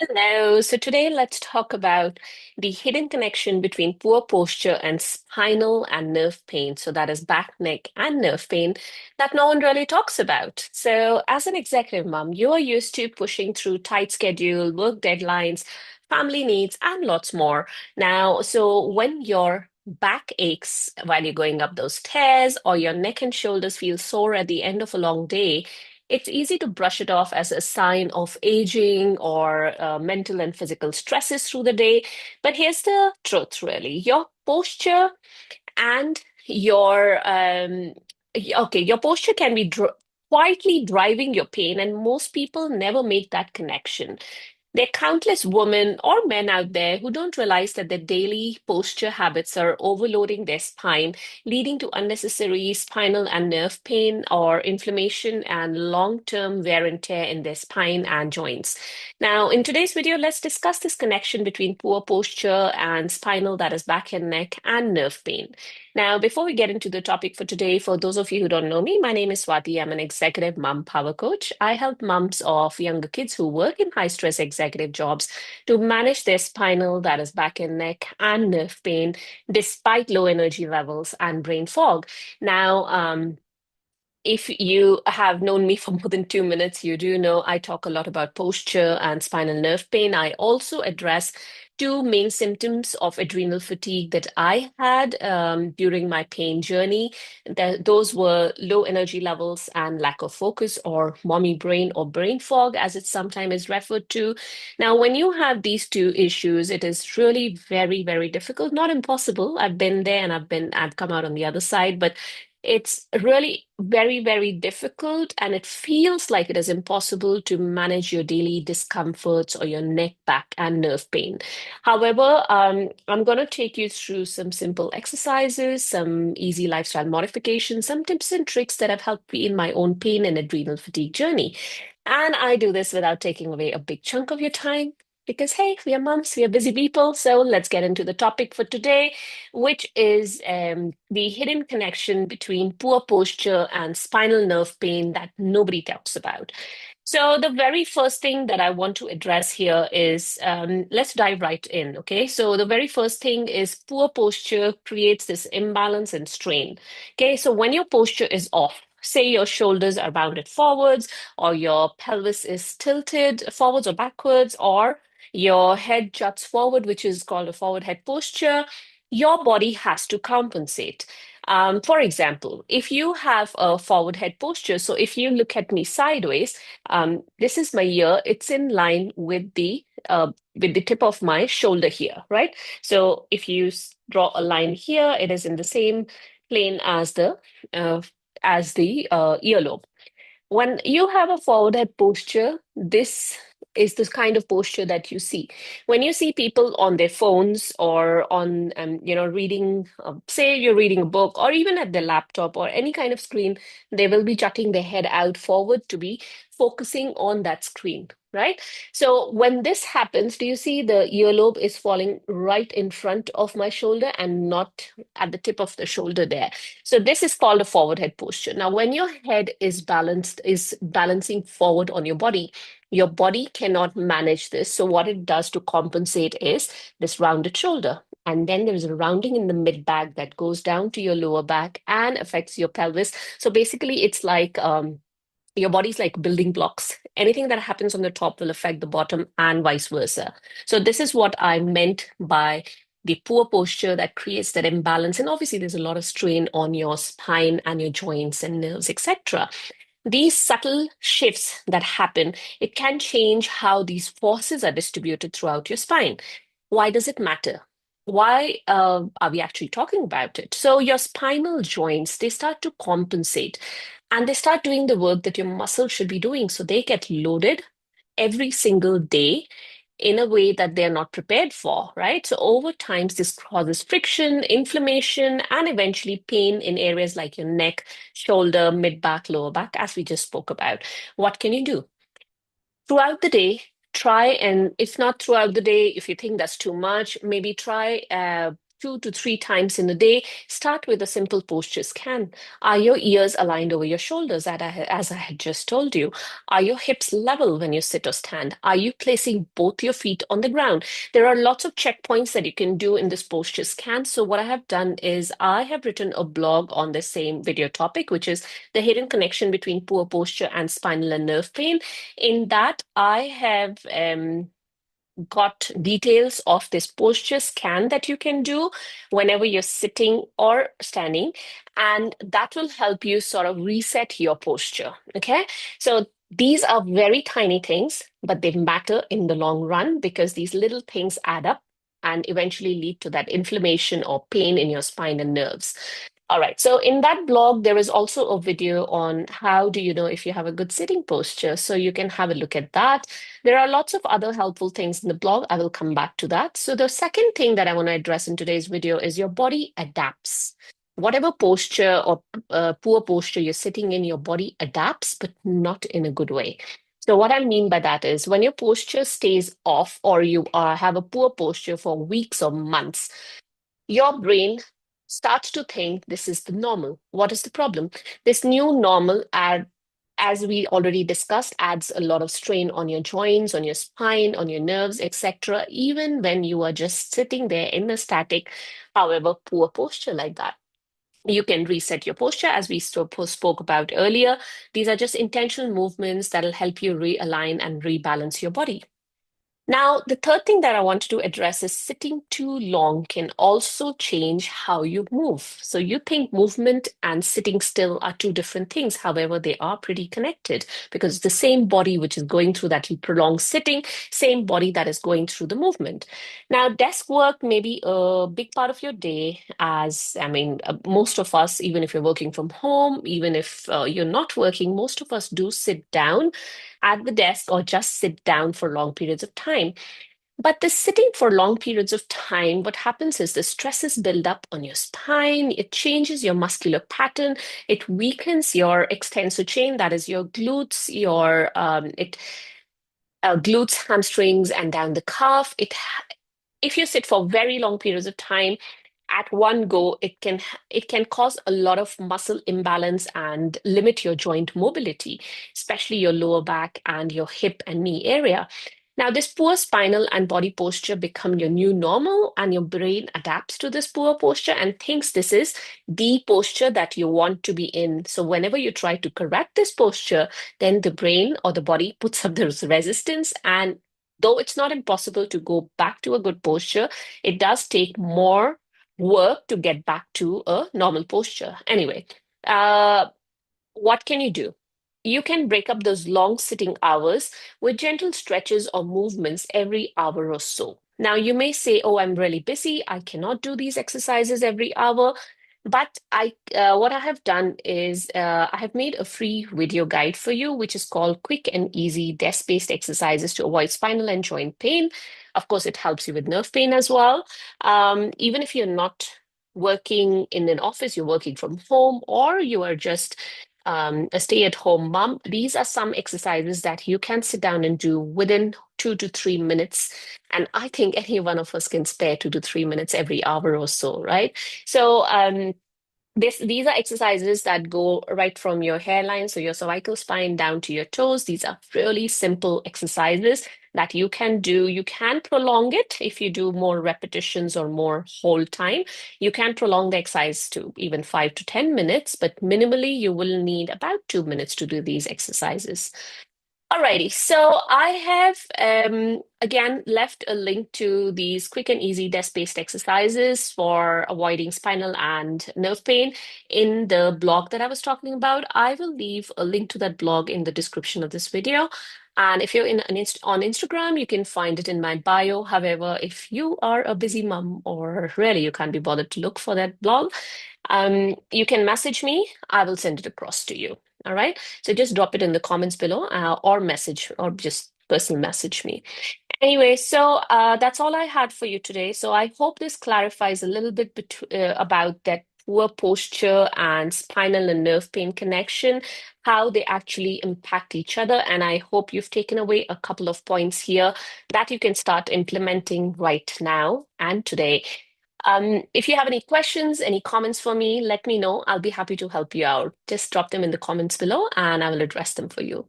Hello. So today let's talk about the hidden connection between poor posture and spinal and nerve pain. So that is back, neck, and nerve pain that no one really talks about. So as an executive mom, you are used to pushing through tight schedule, work deadlines, family needs, and lots more. Now, so when your back aches while you're going up those stairs, or your neck and shoulders feel sore at the end of a long day, it's easy to brush it off as a sign of aging or mental and physical stresses through the day. But here's the truth, really. Your posture and your posture can be quietly driving your pain, and most people never make that connection. There are countless women or men out there who don't realize that their daily posture habits are overloading their spine, leading to unnecessary spinal and nerve pain or inflammation and long-term wear and tear in their spine and joints. Now, in today's video, let's discuss this connection between poor posture and spinal, that is back and neck, and nerve pain. Now, before we get into the topic for today, for those of you who don't know me, my name is Swati. I'm an executive mom power coach. I help moms of younger kids who work in high stress executive jobs to manage their spinal, that is back and neck, and nerve pain despite low energy levels and brain fog. Now, if you have known me for more than 2 minutes, you do know I talk a lot about posture and spinal nerve pain. I also address two main symptoms of adrenal fatigue that I had during my pain journey. Those were low energy levels and lack of focus, or mommy brain or brain fog, as it sometimes is referred to. Now, when you have these two issues, it is really very, very difficult, not impossible. I've been there and I've come out on the other side, but it's really very, very difficult, and it feels like it is impossible to manage your daily discomforts or your neck, back, and nerve pain. However, I'm going to take you through some simple exercises, some easy lifestyle modifications, some tips and tricks that have helped me in my own pain and adrenal fatigue journey. And I do this without taking away a big chunk of your time. Because, hey, we are moms, we are busy people. So let's get into the topic for today, which is the hidden connection between poor posture and spinal nerve pain that nobody talks about. So, the very first thing that I want to address here is let's dive right in. Okay. So, the very first thing is poor posture creates this imbalance and strain. Okay. So, when your posture is off, say your shoulders are rounded forwards, or your pelvis is tilted forwards or backwards, or your head juts forward, which is called a forward head posture, your body has to compensate. For example, if you have a forward head posture, so if you look at me sideways, this is my ear, it's in line with the tip of my shoulder here, right? So if you draw a line here, it is in the same plane uh, as the earlobe. When you have a forward head posture, this is the kind of posture that you see. When you see people on their phones or on, reading, say you're reading a book or even at their laptop or any kind of screen, they will be jutting their head out forward to be focusing on that screen, right? So when this happens, do you see the earlobe is falling right in front of my shoulder and not at the tip of the shoulder there? So this is called a forward head posture. Now, when your head is balancing forward on your body cannot manage this. So what it does to compensate is this rounded shoulder. And then there's a rounding in the mid back that goes down to your lower back and affects your pelvis. So basically, it's like your body's like building blocks. Anything that happens on the top will affect the bottom and vice versa. So this is what I meant by the poor posture that creates that imbalance. And obviously, there's a lot of strain on your spine and your joints and nerves, etc. These subtle shifts that happen, it can change how these forces are distributed throughout your spine. Why does it matter? Why are we actually talking about it? So your spinal joints, they start to compensate and they start doing the work that your muscles should be doing. So they get loaded every single day in a way that they're not prepared for, right? So over time, this causes friction, inflammation, and eventually pain in areas like your neck, shoulder, mid back, lower back, as we just spoke about. What can you do? Throughout the day, try, and if not throughout the day, if you think that's too much, maybe try 2 to 3 times in a day, start with a simple posture scan. Are your ears aligned over your shoulders, as I had just told you? Are your hips level when you sit or stand? Are you placing both your feet on the ground? There are lots of checkpoints that you can do in this posture scan. So what I have done is I have written a blog on the same video topic, which is the hidden connection between poor posture and spinal and nerve pain. In that, I have got details of this posture scan that you can do whenever you're sitting or standing, and that will help you sort of reset your posture. Okay, so these are very tiny things, but they matter in the long run because these little things add up and eventually lead to that inflammation or pain in your spine and nerves. All right. So in that blog, there is also a video on how do you know if you have a good sitting posture. So you can have a look at that. There are lots of other helpful things in the blog. I will come back to that. So the second thing that I want to address in today's video is your body adapts. Whatever posture or poor posture you're sitting in, your body adapts, but not in a good way. So what I mean by that is when your posture stays off or you have a poor posture for weeks or months, your brain starts to think this is the normal. What is the problem? This new normal, as we already discussed, adds a lot of strain on your joints, on your spine, on your nerves, etc., even when you are just sitting there in a static, however, poor posture like that. You can reset your posture as we spoke about earlier. These are just intentional movements that'll help you realign and rebalance your body. Now, the third thing that I wanted to address is sitting too long can also change how you move. So you think movement and sitting still are two different things. However, they are pretty connected because it's the same body which is going through that prolonged sitting, same body that is going through the movement. Now, desk work may be a big part of your day, as I mean, most of us, even if you're working from home, even if you're not working, most of us do sit down at the desk or just sit down for long periods of time. But the sitting for long periods of time, what happens is the stresses build up on your spine, it changes your muscular pattern, it weakens your extensor chain, that is your glutes, your glutes, hamstrings, and down the calf. If you sit for very long periods of time, at one go, it can cause a lot of muscle imbalance and limit your joint mobility, especially your lower back and your hip and knee area. Now, this poor spinal and body posture become your new normal, and your brain adapts to this poor posture and thinks this is the posture that you want to be in. So, whenever you try to correct this posture, then the brain or the body puts up this resistance. And though it's not impossible to go back to a good posture, it does take more work to get back to a normal posture. Anyway, uh, what can you do? You can break up those long sitting hours with gentle stretches or movements every hour or so. Now, you may say, "Oh, I'm really busy. I cannot do these exercises every hour." But what I have done is I have made a free video guide for you, which is called Quick and Easy Desk-Based Exercises to Avoid Spinal and Joint Pain. Of course, it helps you with nerve pain as well. Even if you're not working in an office, you're working from home, or you are just a stay-at-home mom, these are some exercises that you can sit down and do within 2 to 3 minutes. And I think any one of us can spare 2 to 3 minutes every hour or so, right? So these are exercises that go right from your hairline, so your cervical spine down to your toes. These are really simple exercises that you can do. You can prolong it if you do more repetitions or more whole time. You can prolong the exercise to even 5 to 10 minutes, but minimally you will need about 2 minutes to do these exercises. Alrighty, so I have again left a link to these quick and easy desk-based exercises for avoiding spinal and nerve pain in the blog that I was talking about. I will leave a link to that blog in the description of this video. And if you're on Instagram, you can find it in my bio. However, if you are a busy mom or really you can't be bothered to look for that blog, you can message me. I will send it across to you. All right. So just drop it in the comments below or message or just personal message me. Anyway, so that's all I had for you today. So I hope this clarifies a little bit about that poor posture and spinal and nerve pain connection, how they actually impact each other. And I hope you've taken away a couple of points here that you can start implementing right now and today. If you have any questions, any comments for me, let me know. I'll be happy to help you out. Just drop them in the comments below and I will address them for you.